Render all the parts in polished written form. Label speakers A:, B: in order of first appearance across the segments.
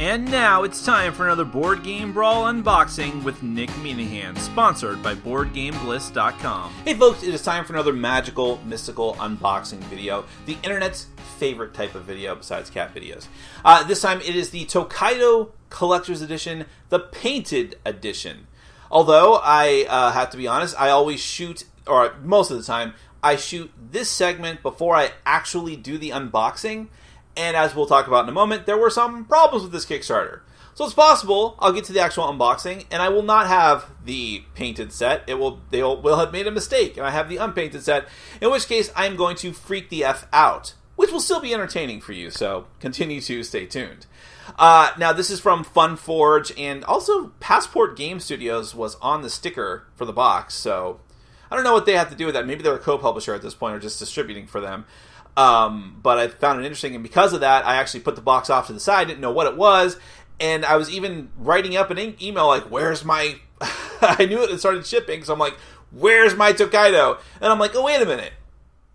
A: And now it's time for another Board Game Brawl unboxing with Nick Minahan, sponsored by BoardGameBliss.com. Hey folks, it is time for another magical, mystical unboxing video, the internet's favorite type of video besides cat videos. This time it is the Tokaido Collector's Edition, the Painted Edition. Although, I have to be honest, I always shoot, or most of the time, I shoot this segment before I actually do the unboxing. And as we'll talk about in a moment, there were some problems with this Kickstarter. So it's possible I'll get to the actual unboxing, and I will not have the painted set. They will have made a mistake, and I have the unpainted set, in which case I'm going to freak the F out, which will still be entertaining for you, so continue to stay tuned. Now, this is from Funforge, and also Passport Game Studios was on the sticker for the box, so I don't know what they have to do with that. Maybe they're a co-publisher at this point, or just distributing for them. But I found it interesting, and because of that, I actually put the box off to the side, didn't know what it was, and I was even writing up an email like, where's my... I knew it had started shipping, so I'm like, where's my Tokaido? And I'm like, oh, wait a minute.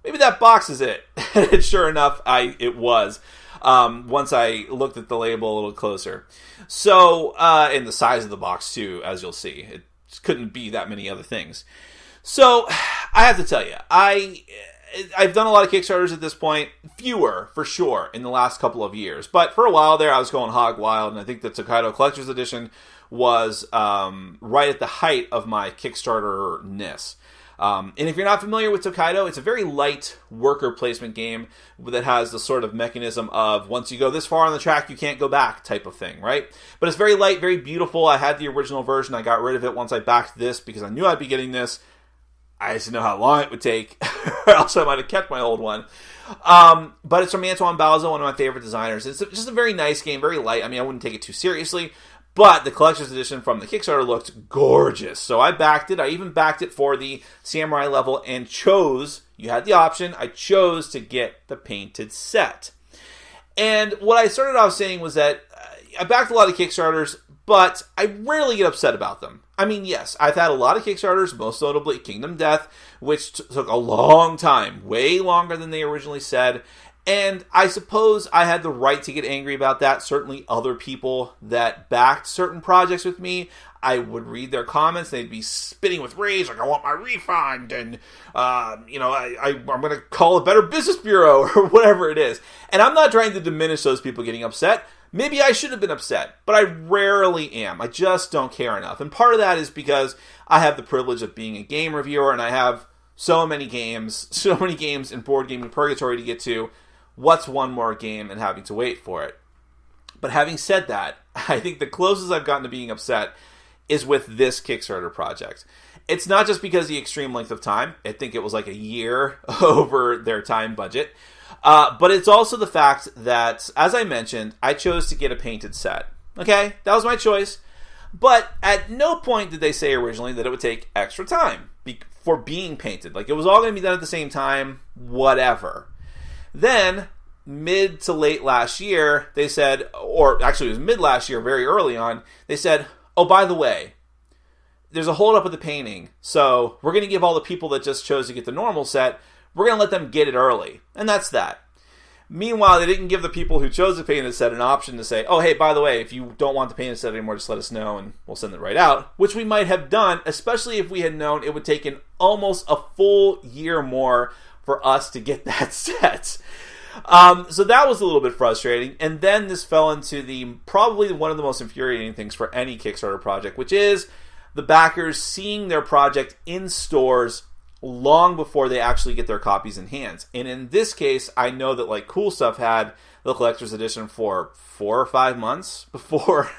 A: Maybe that box is it. And sure enough, it was. Once I looked at the label a little closer. So, and the size of the box, too, as you'll see. It couldn't be that many other things. So, I have to tell you, I've done a lot of Kickstarters at this point, fewer for sure in the last couple of years. But for a while there, I was going hog wild, and I think the Tokaido Collector's Edition was right at the height of my Kickstarter-ness. And if you're not familiar with Tokaido, it's a very light worker placement game that has the sort of mechanism of once you go this far on the track, you can't go back type of thing, right? But it's very light, very beautiful. I had the original version. I got rid of it once I backed this because I knew I'd be getting this. I just didn't know how long it would take, or else I might have kept my old one. But it's from Antoine Balzo, one of my favorite designers. It's just a very nice game, very light. I mean, I wouldn't take it too seriously, but the Collector's Edition from the Kickstarter looked gorgeous. So I backed it. I even backed it for the Samurai level and chose, you had the option, I chose to get the painted set. And what I started off saying was that I backed a lot of Kickstarters, but I rarely get upset about them. I mean, yes, I've had a lot of Kickstarters, most notably Kingdom Death, which took a long time, way longer than they originally said, and I suppose I had the right to get angry about that. Certainly other people that backed certain projects with me, I would read their comments, they'd be spitting with rage, like, I want my refund, and, I'm going to call a Better Business Bureau, or whatever it is. And I'm not trying to diminish those people getting upset. Maybe I should have been upset, but I rarely am. I just don't care enough. And part of that is because I have the privilege of being a game reviewer, and I have so many games in Board Gaming Purgatory to get to. What's one more game and having to wait for it? But having said that, I think the closest I've gotten to being upset is with this Kickstarter project. It's not just because of the extreme length of time. I think it was like a year over their time budget. But it's also the fact that, as I mentioned, I chose to get a painted set. Okay, that was my choice. But at no point did they say originally that it would take extra time for being painted. Like, it was all going to be done at the same time, whatever. Then, mid to late last year, they said, or actually it was mid last year, very early on, they said, oh, by the way, there's a hold up with the painting, so we're going to give all the people that just chose to get the normal set, we're going to let them get it early. And that's that. Meanwhile, they didn't give the people who chose the painted set an option to say, oh, hey, by the way, if you don't want the painted set anymore, just let us know and we'll send it right out. Which we might have done, especially if we had known it would take almost a full year more for us to get that set. So that was a little bit frustrating. And then this fell into probably one of the most infuriating things for any Kickstarter project, which is the backers seeing their project in stores long before they actually get their copies in hands. And in this case, I know that like Cool Stuff had the Collector's Edition for 4 or 5 months before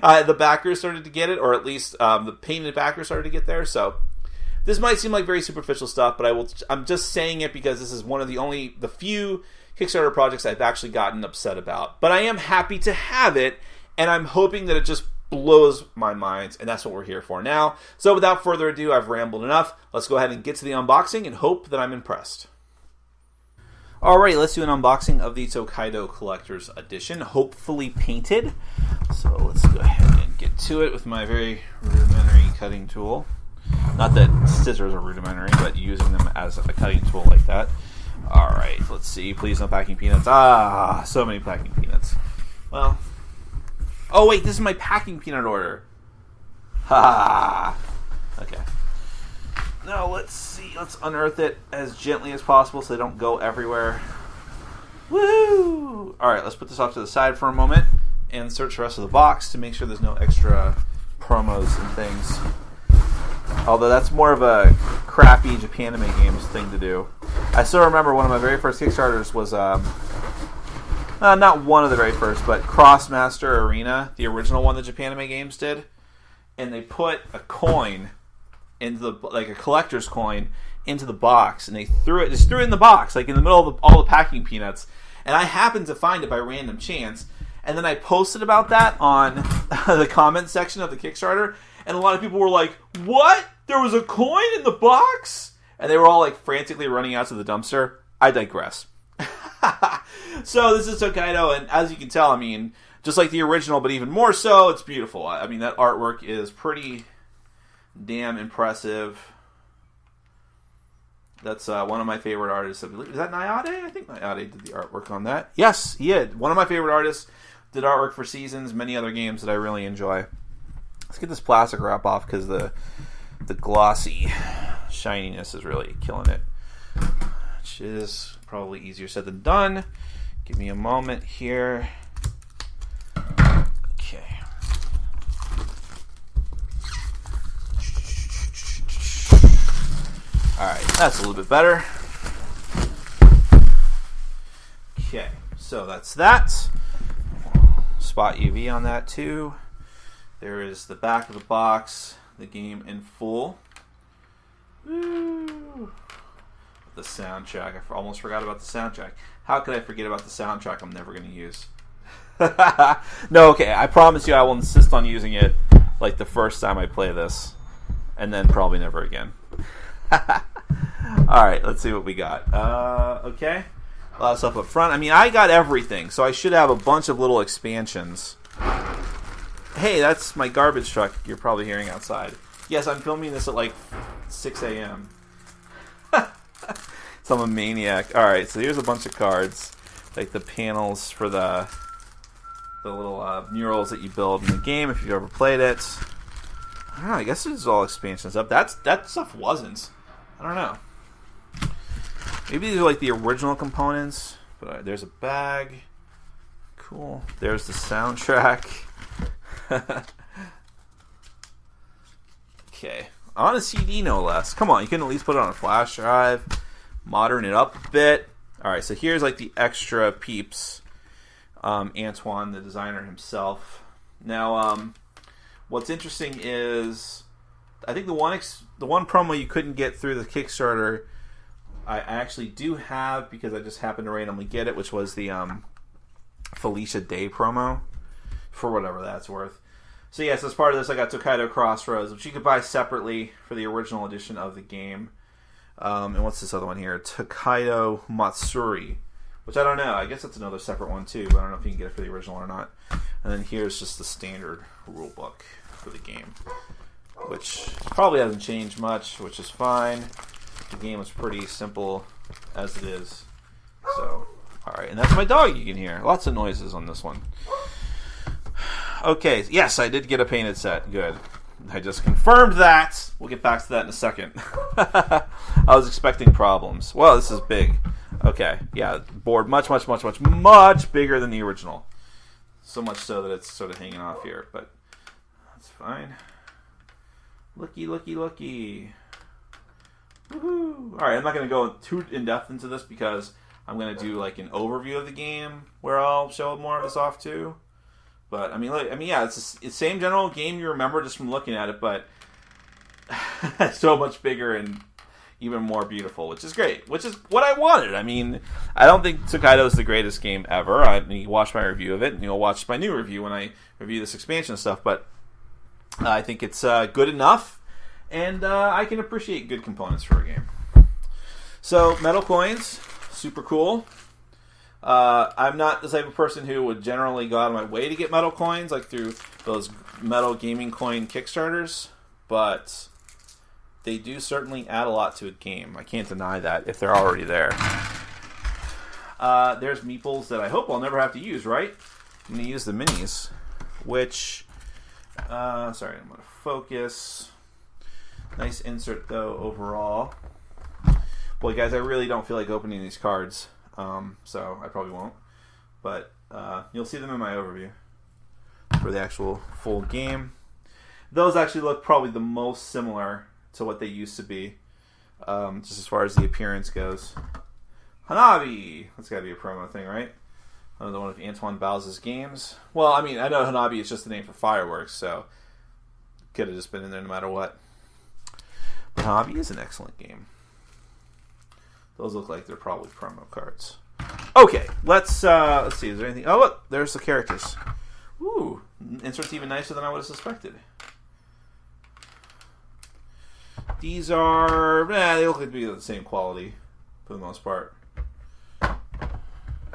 A: the backers started to get it, or at least the painted backers started to get there. So this might seem like very superficial stuff, but I'm just saying it because this is one of the few Kickstarter projects I've actually gotten upset about. But I am happy to have it, and I'm hoping that it just blows my mind, and that's what we're here for now. So without further ado, I've rambled enough. Let's go ahead and get to the unboxing and hope that I'm impressed. Alright, let's do an unboxing of the Tokaido Collector's Edition, hopefully painted. So let's go ahead and get to it with my very rudimentary cutting tool. Not that scissors are rudimentary, but using them as a cutting tool like that. Alright, let's see. Please no packing peanuts. So many packing peanuts. Well, Oh, wait, this is my packing peanut order. Ha! Okay. Now, let's see. Let's unearth it as gently as possible so they don't go everywhere. Woo! Alright, let's put this off to the side for a moment and search the rest of the box to make sure there's no extra promos and things. Although that's more of a crappy Japanime Games thing to do. I still remember one of my very first Kickstarters was, not one of the very first, but Crossmaster Arena, the original one that Japanime Games did. And they put a coin into the, like a collector's coin, into the box, and they threw it in the box, like in the middle of all the packing peanuts. And I happened to find it by random chance. And then I posted about that on the comment section of the Kickstarter, and a lot of people were like, "What? There was a coin in the box?" And they were all like frantically running out to the dumpster. I digress. So this is Tokaido, and as you can tell, I mean, just like the original, but even more so, it's beautiful. I mean, that artwork is pretty damn impressive. That's one of my favorite artists. Is that Nayade? I think Nayade did the artwork on that. Yes, he did. One of my favorite artists. Did artwork for Seasons, many other games that I really enjoy. Let's get this plastic wrap off because the glossy shininess is really killing it. Which is probably easier said than done. Give me a moment here. Okay. Alright, that's a little bit better. Okay, so that's that. Spot UV on that too. There is the back of the box, the game in full. Woo. The soundtrack. I almost forgot about the soundtrack. How could I forget about the soundtrack I'm never going to use? No, okay, I promise you I will insist on using it like the first time I play this, and then probably never again. Alright, let's see what we got. Okay. A lot of stuff up front. I mean, I got everything, so I should have a bunch of little expansions. Hey, that's my garbage truck you're probably hearing outside. Yes, I'm filming this at like 6 a.m. So I'm a maniac. Alright, so here's a bunch of cards. Like the panels for the little murals that you build in the game if you've ever played it. I don't know, I guess this is all expansion stuff. That stuff wasn't. I don't know. Maybe these are like the original components. But there's a bag. Cool. There's the soundtrack. Okay. On a CD, no less. Come on, you can at least put it on a flash drive. Modern it up a bit. Alright, so here's like the extra peeps. Antoine, the designer himself. Now, what's interesting is, I think the one promo you couldn't get through the Kickstarter, I actually do have because I just happened to randomly get it, which was the Felicia Day promo, for whatever that's worth. So yes, as part of this, I got Tokaido Crossroads, which you could buy separately for the original edition of the game. And what's this other one here? Tokaido Matsuri, which I don't know. I guess that's another separate one too, but I don't know if you can get it for the original or not. And then here's just the standard rule book for the game, which probably hasn't changed much, which is fine. The game is pretty simple as it is. So, alright, and that's my dog you can hear. Lots of noises on this one. Okay, yes, I did get a painted set. Good. I just confirmed that. We'll get back to that in a second. I was expecting problems. Well, this is big. Okay, yeah, board much bigger than the original. So much so that it's sort of hanging off here, but that's fine. Looky. Woohoo! Alright, I'm not going to go too in-depth into this because I'm going to do like an overview of the game where I'll show more of this off too. But, yeah, it's the same general game you remember just from looking at it, but so much bigger and even more beautiful, which is great, which is what I wanted. I mean, I don't think Tokaido is the greatest game ever. You watch my review of it, and you'll watch my new review when I review this expansion stuff, but I think it's good enough, and I can appreciate good components for a game. So, metal coins, super cool. I'm not the type of person who would generally go out of my way to get metal coins, like through those metal gaming coin Kickstarters, but they do certainly add a lot to a game. I can't deny that if they're already there. There's meeples that I hope I'll never have to use, right? I'm going to use the minis which, sorry, I'm going to focus. Nice insert, though, overall. Boy, guys, I really don't feel like opening these cards, so I probably won't. But you'll see them in my overview for the actual full game. Those actually look probably the most similar to what they used to be, just as far as the appearance goes. Hanabi! That's got to be a promo thing, right? Another one of Antoine Bowles' games. Well, I mean, I know Hanabi is just the name for fireworks, so could have just been in there no matter what. But Hanabi is an excellent game. Those look like they're probably promo cards. Okay, let's see. Is there anything? Oh, look, there's the characters. Ooh, insert's even nicer than I would have suspected. These are, they look like to be the same quality for the most part.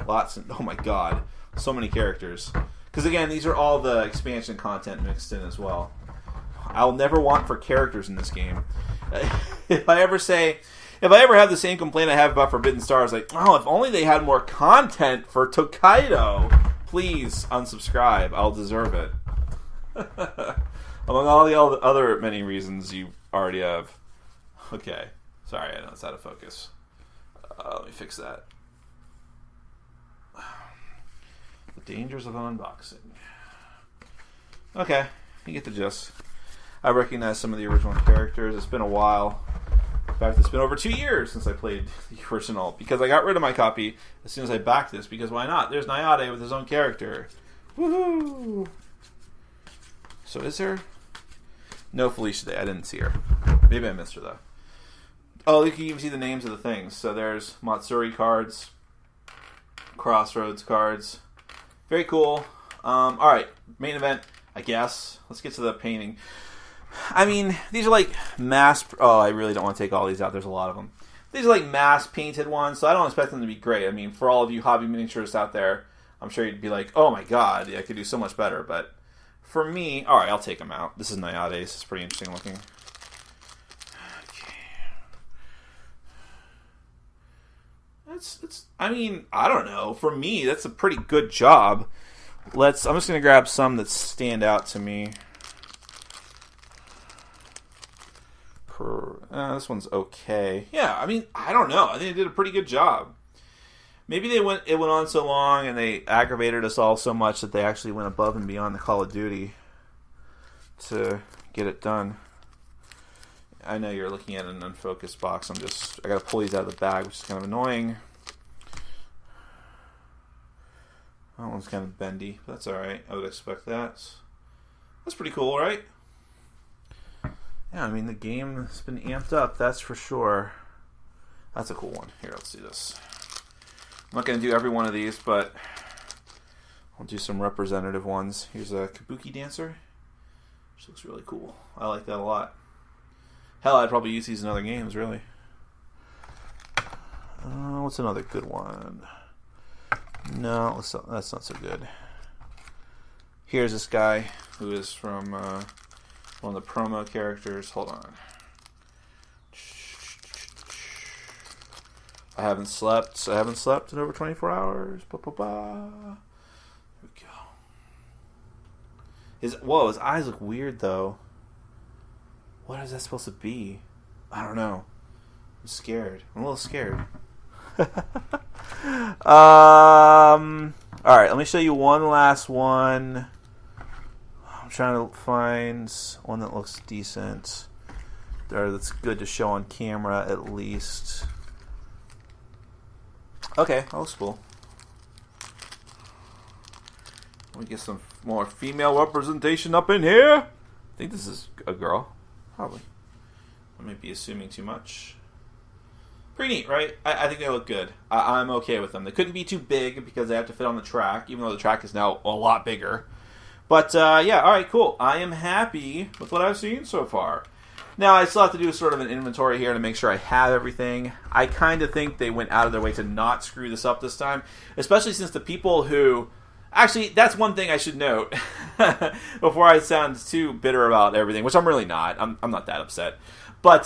A: Lots of, oh my god, so many characters. Because again, these are all the expansion content mixed in as well. I'll never want for characters in this game. If I ever have the same complaint I have about Forbidden Stars, like, oh, if only they had more content for Tokaido. Please unsubscribe. I'll deserve it. Among all the other many reasons you already have. Okay. Sorry, I know it's out of focus. Let me fix that. The dangers of unboxing. Okay, you get the gist. I recognize some of the original characters. It's been a while. In fact, it's been over 2 years since I played the original, because I got rid of my copy as soon as I backed this, because why not? There's Nayade with his own character. Woohoo! So is there? No Felicia Day. I didn't see her. Maybe I missed her, though. Oh, you can even see the names of the things. So there's Matsuri cards, Crossroads cards. Very cool. Alright, main event, I guess. Let's get to the painting. I mean, these are like mass... Oh, I really don't want to take all these out. There's a lot of them. These are like mass-painted ones, so I don't expect them to be great. I mean, for all of you hobby miniaturists out there, I'm sure you'd be like, oh my god, I could do so much better. But for me... Alright, I'll take them out. This is Nayade. This is pretty interesting looking. I mean, I don't know. For me, that's a pretty good job. I'm just going to grab some that stand out to me. This one's okay. Yeah, I mean, I don't know. I think they did a pretty good job. Maybe it went on so long and they aggravated us all so much that they actually went above and beyond the Call of Duty to get it done. I know you're looking at an unfocused box. I got to pull these out of the bag, which is kind of annoying. That one's kind of bendy, but that's alright. I would expect that. That's pretty cool, right? Yeah, I mean, the game has been amped up, that's for sure. That's a cool one. Here, let's do this. I'm not going to do every one of these, but I'll do some representative ones. Here's a Kabuki Dancer, which looks really cool. I like that a lot. Hell, I'd probably use these in other games, really. What's another good one? No, that's not so good. Here's this guy who is from one of the promo characters. Hold on. I haven't slept in over 24 hours. Here we go. His eyes look weird, though. What is that supposed to be? I don't know. I'm scared. I'm a little scared. Alright, let me show you one last one. I'm trying to find one that looks decent, or that's good to show on camera at least. Okay, that looks cool. Let me get some more female representation up in here. I think this is a girl. Probably. I might be assuming too much. Pretty neat, right? I think they look good. I'm okay with them. They couldn't be too big because they have to fit on the track, even though the track is now a lot bigger. But, yeah, alright, cool. I am happy with what I've seen so far. Now, I still have to do sort of an inventory here to make sure I have everything. I kind of think they went out of their way to not screw this up this time, especially since the people who... Actually, that's one thing I should note before I sound too bitter about everything, which I'm really not. I'm not that upset. But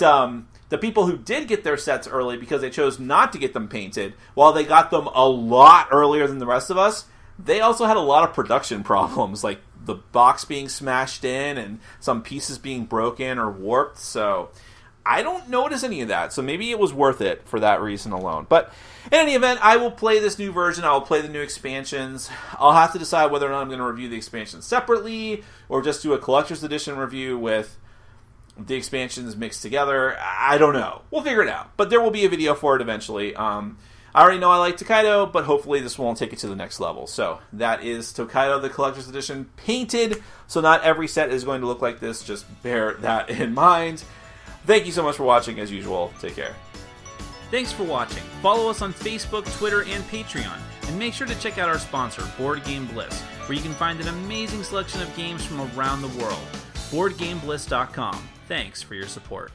A: the people who did get their sets early because they chose not to get them painted, while they got them a lot earlier than the rest of us, they also had a lot of production problems, like the box being smashed in and some pieces being broken or warped, so I don't notice any of that, so maybe it was worth it for that reason alone. But in any event, I will play this new version. I will play the new expansions. I'll have to decide whether or not I'm going to review the expansions separately or just do a collector's edition review with the expansions mixed together. I don't know. We'll figure it out. But there will be a video for it eventually. I already know I like Tokaido, but hopefully this won't take it to the next level. So that is Tokaido, the collector's edition, painted. So not every set is going to look like this. Just bear that in mind. Thank you so much for watching, as usual. Take care.
B: Thanks for watching. Follow us on Facebook, Twitter, and Patreon. And make sure to check out our sponsor, Board Game Bliss, where you can find an amazing selection of games from around the world. BoardGameBliss.com. Thanks for your support.